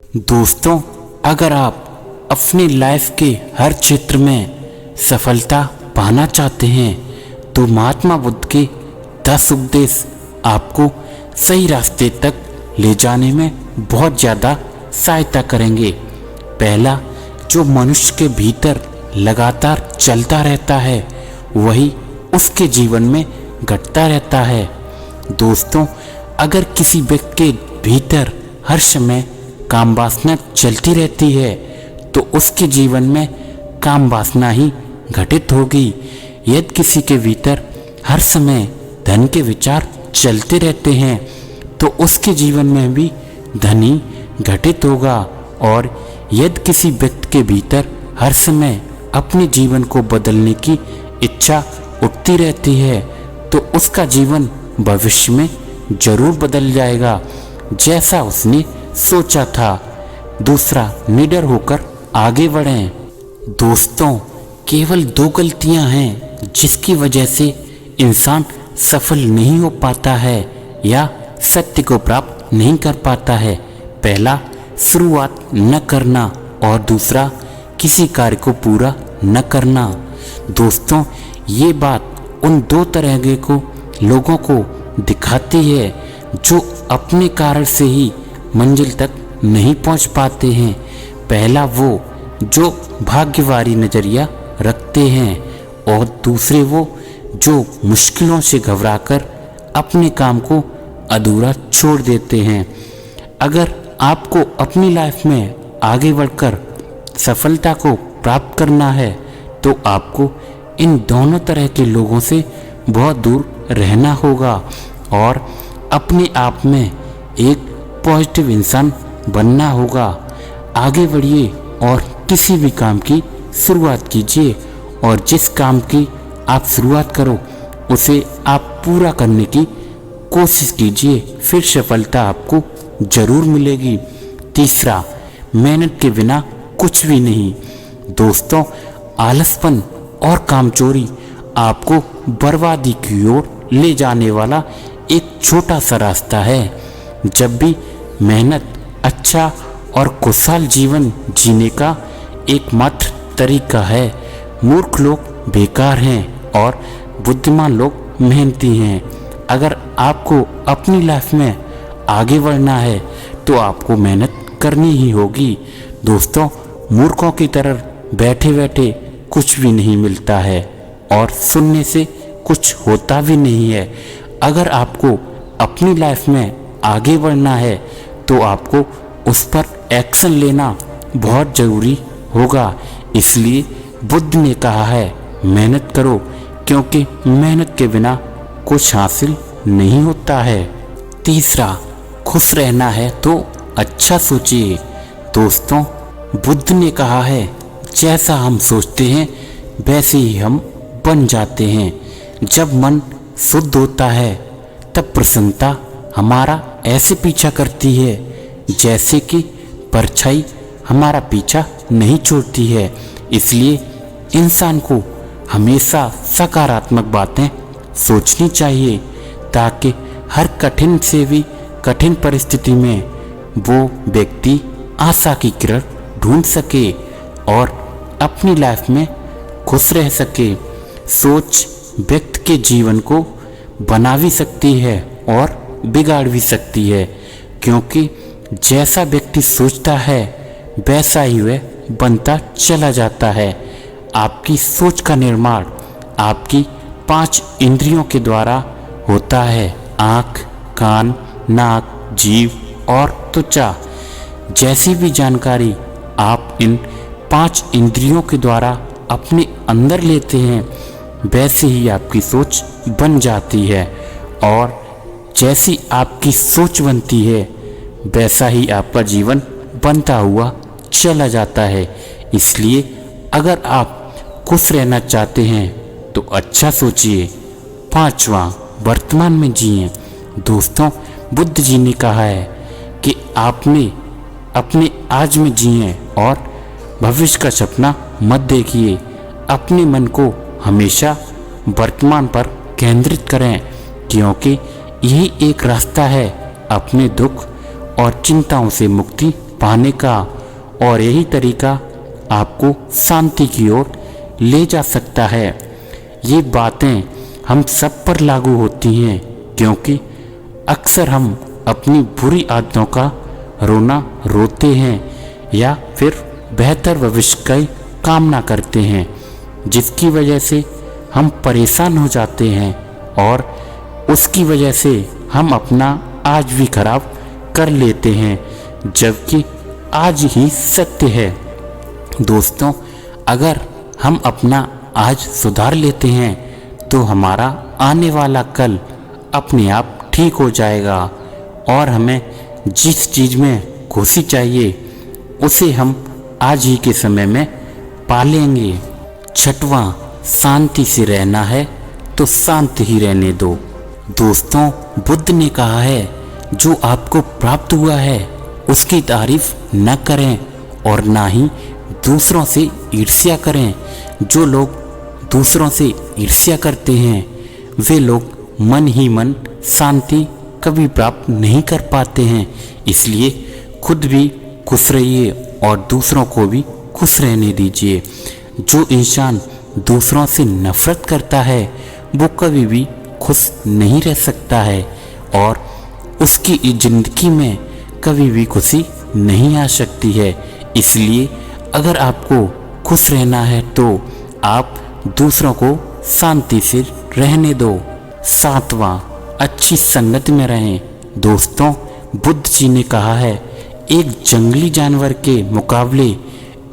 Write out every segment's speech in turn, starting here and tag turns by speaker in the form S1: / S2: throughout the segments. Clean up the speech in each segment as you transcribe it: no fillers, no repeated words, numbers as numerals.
S1: दोस्तों, अगर आप अपनी लाइफ के हर क्षेत्र में सफलता पाना चाहते हैं तो महात्मा बुद्ध के 10 उपदेश आपको सही रास्ते तक ले जाने में बहुत ज़्यादा सहायता करेंगे। पहला, जो मनुष्य के भीतर लगातार चलता रहता है वही उसके जीवन में घटता रहता है। दोस्तों, अगर किसी व्यक्ति के भीतर हर समय काम वासना चलती रहती है तो उसके जीवन में काम वासना ही घटित होगी। यदि किसी के भीतर हर समय धन के विचार चलते रहते हैं तो उसके जीवन में भी धन ही घटित होगा। और यदि किसी व्यक्ति के भीतर हर समय अपने जीवन को बदलने की इच्छा उठती रहती है तो उसका जीवन भविष्य में जरूर बदल जाएगा जैसा उसने सोचा था। दूसरा, निडर होकर आगे बढ़ें। दोस्तों, केवल 2 गलतियां हैं जिसकी वजह से इंसान सफल नहीं हो पाता है या सत्य को प्राप्त नहीं कर पाता है। पहला, शुरुआत न करना और दूसरा, किसी कार्य को पूरा न करना। दोस्तों, ये बात उन 2 तरह के लोगों को दिखाती है जो अपने कार्य से ही मंजिल तक नहीं पहुंच पाते हैं। पहला, वो जो भाग्यवारी नज़रिया रखते हैं और दूसरे वो जो मुश्किलों से घबराकर अपने काम को अधूरा छोड़ देते हैं। अगर आपको अपनी लाइफ में आगे बढ़कर सफलता को प्राप्त करना है तो आपको इन दोनों तरह के लोगों से बहुत दूर रहना होगा और अपने आप में एक पॉजिटिव इंसान बनना होगा। आगे बढ़िए और किसी भी काम की शुरुआत कीजिए और जिस काम की आप शुरुआत करो उसे आप पूरा करने की कोशिश कीजिए, फिर सफलता आपको जरूर मिलेगी। तीसरा, मेहनत के बिना कुछ भी नहीं। दोस्तों, आलसपन और कामचोरी आपको बर्बादी की ओर ले जाने वाला एक छोटा सा रास्ता है। जब भी मेहनत अच्छा और खुशहाल जीवन जीने का एकमात्र तरीका है। मूर्ख लोग बेकार हैं और बुद्धिमान लोग मेहनती हैं। अगर आपको अपनी लाइफ में आगे बढ़ना है तो आपको मेहनत करनी ही होगी। दोस्तों, मूर्खों की तरह बैठे बैठे कुछ भी नहीं मिलता है और सुनने से कुछ होता भी नहीं है। अगर आपको अपनी लाइफ में आगे बढ़ना है तो आपको उस पर एक्शन लेना बहुत ज़रूरी होगा। इसलिए बुद्ध ने कहा है, मेहनत करो, क्योंकि मेहनत के बिना कुछ हासिल नहीं होता है। तीसरा, खुश रहना है तो अच्छा सोचिए। दोस्तों, बुद्ध ने कहा है, जैसा हम सोचते हैं वैसे ही हम बन जाते हैं। जब मन शुद्ध होता है तब प्रसन्नता हमारा ऐसे पीछा करती है जैसे कि परछाई हमारा पीछा नहीं छोड़ती है। इसलिए इंसान को हमेशा सकारात्मक बातें सोचनी चाहिए ताकि हर कठिन से भी कठिन परिस्थिति में वो व्यक्ति आशा की किरण ढूंढ सके और अपनी लाइफ में खुश रह सके। सोच व्यक्ति के जीवन को बना भी सकती है और बिगाड़ भी सकती है, क्योंकि जैसा व्यक्ति सोचता है वैसा ही वह बनता चला जाता है। आपकी सोच का निर्माण आपकी 5 इंद्रियों के द्वारा होता है। आँख, कान, नाक, जीभ और त्वचा जैसी भी जानकारी आप इन 5 इंद्रियों के द्वारा अपने अंदर लेते हैं वैसे ही आपकी सोच बन जाती है और जैसी आपकी सोच बनती है वैसा ही आपका जीवन बनता हुआ चला जाता है। इसलिए अगर आप खुश रहना चाहते हैं तो अच्छा सोचिए। 5वां, वर्तमान में जिए। दोस्तों, बुद्ध जी ने कहा है कि आपने अपने आज में जिए और भविष्य का सपना मत देखिए। अपने मन को हमेशा वर्तमान पर केंद्रित करें, क्योंकि यही एक रास्ता है अपने दुख और चिंताओं से मुक्ति पाने का, और यही तरीका आपको शांति की ओर ले जा सकता है। ये बातें हम सब पर लागू होती हैं, क्योंकि अक्सर हम अपनी बुरी आदतों का रोना रोते हैं या फिर बेहतर भविष्य की कामना करते हैं, जिसकी वजह से हम परेशान हो जाते हैं और उसकी वजह से हम अपना आज भी खराब कर लेते हैं, जबकि आज ही सत्य है। दोस्तों, अगर हम अपना आज सुधार लेते हैं तो हमारा आने वाला कल अपने आप ठीक हो जाएगा और हमें जिस चीज़ में खुशी चाहिए उसे हम आज ही के समय में पालेंगे। छठवां, शांति से रहना है तो शांत ही रहने दो। दोस्तों, बुद्ध ने कहा है, जो आपको प्राप्त हुआ है उसकी तारीफ न करें और ना ही दूसरों से ईर्ष्या करें। जो लोग दूसरों से ईर्ष्या करते हैं वे लोग मन ही मन शांति कभी प्राप्त नहीं कर पाते हैं। इसलिए खुद भी खुश रहिए और दूसरों को भी खुश रहने दीजिए। जो इंसान दूसरों से नफरत करता है वो कभी भी खुश नहीं रह सकता है और उसकी ज़िंदगी में कभी भी खुशी नहीं आ सकती है। इसलिए अगर आपको खुश रहना है तो आप दूसरों को शांति से रहने दो। सातवां, अच्छी संगत में रहें। दोस्तों, बुद्ध जी ने कहा है, एक जंगली जानवर के मुकाबले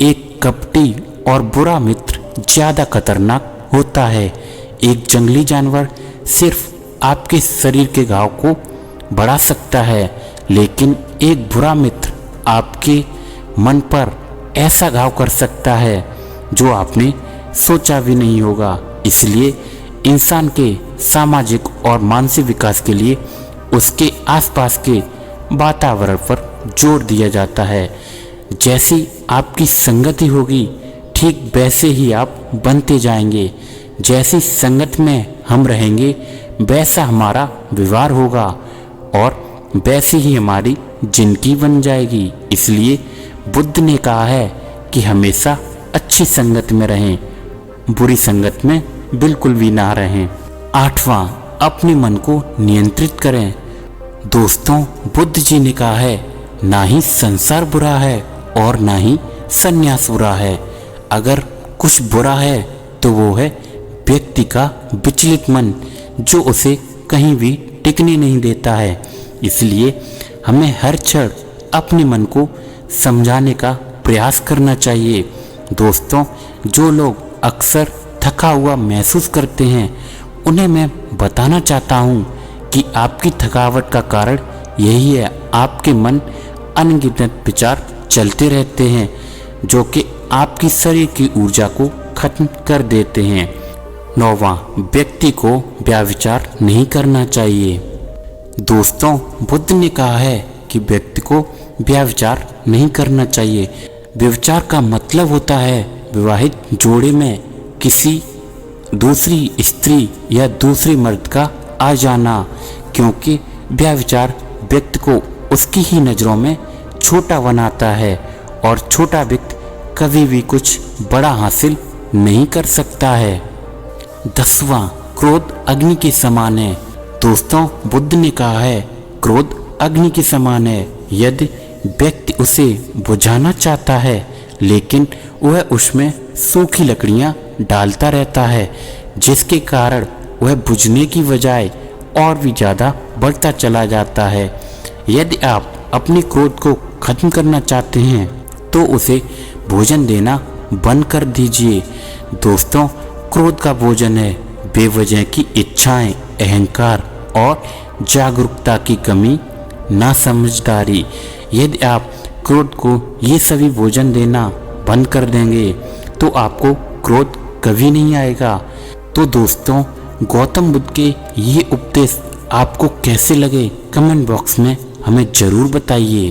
S1: एक कपटी और बुरा मित्र ज़्यादा खतरनाक होता है। एक जंगली जानवर सिर्फ आपके शरीर के घाव को बढ़ा सकता है, लेकिन एक बुरा मित्र आपके मन पर ऐसा घाव कर सकता है जो आपने सोचा भी नहीं होगा। इसलिए इंसान के सामाजिक और मानसिक विकास के लिए उसके आसपास के वातावरण पर जोर दिया जाता है। जैसी आपकी संगति होगी ठीक वैसे ही आप बनते जाएंगे। जैसी संगत में हम रहेंगे वैसा हमारा व्यवहार होगा और वैसे ही हमारी जिंदगी बन जाएगी। इसलिए बुद्ध ने कहा है कि हमेशा अच्छी संगत में रहें, बुरी संगत में बिल्कुल भी ना रहें। आठवां, अपने मन को नियंत्रित करें। दोस्तों, बुद्ध जी ने कहा है, ना ही संसार बुरा है और ना ही संन्यास बुरा है। अगर कुछ बुरा है तो वो है व्यक्ति का विचलित मन, जो उसे कहीं भी टिकने नहीं देता है। इसलिए हमें हर क्षण अपने मन को समझाने का प्रयास करना चाहिए। दोस्तों, जो लोग अक्सर थका हुआ महसूस करते हैं उन्हें मैं बताना चाहता हूँ कि आपकी थकावट का कारण यही है, आपके मन अनगिनत विचार चलते रहते हैं जो कि आपकी शरीर की ऊर्जा को खत्म कर देते हैं। नौवां, व्यक्ति को व्यभिचार नहीं करना चाहिए। दोस्तों, बुद्ध ने कहा है कि व्यक्ति को व्यभिचार नहीं करना चाहिए। व्यभिचार का मतलब होता है विवाहित जोड़े में किसी दूसरी स्त्री या दूसरे मर्द का आ जाना, क्योंकि व्यभिचार व्यक्ति को उसकी ही नज़रों में छोटा बनाता है और छोटा व्यक्ति कभी भी कुछ बड़ा हासिल नहीं कर सकता है। 10वां, क्रोध अग्नि के समान है। दोस्तों, बुद्ध ने कहा है, क्रोध अग्नि के समान है। यदि व्यक्ति उसे बुझाना चाहता है लेकिन वह उसमें सूखी लकड़ियां डालता रहता है, जिसके कारण वह बुझने की बजाय और भी ज़्यादा बढ़ता चला जाता है। यदि आप अपने क्रोध को खत्म करना चाहते हैं तो उसे भोजन देना बंद कर दीजिए। दोस्तों, क्रोध का भोजन है बेवजह की इच्छाएं, अहंकार और जागरूकता की कमी, नासमझदारी। यदि आप क्रोध को ये सभी भोजन देना बंद कर देंगे तो आपको क्रोध कभी नहीं आएगा। तो दोस्तों, गौतम बुद्ध के ये उपदेश आपको कैसे लगे कमेंट बॉक्स में हमें ज़रूर बताइए।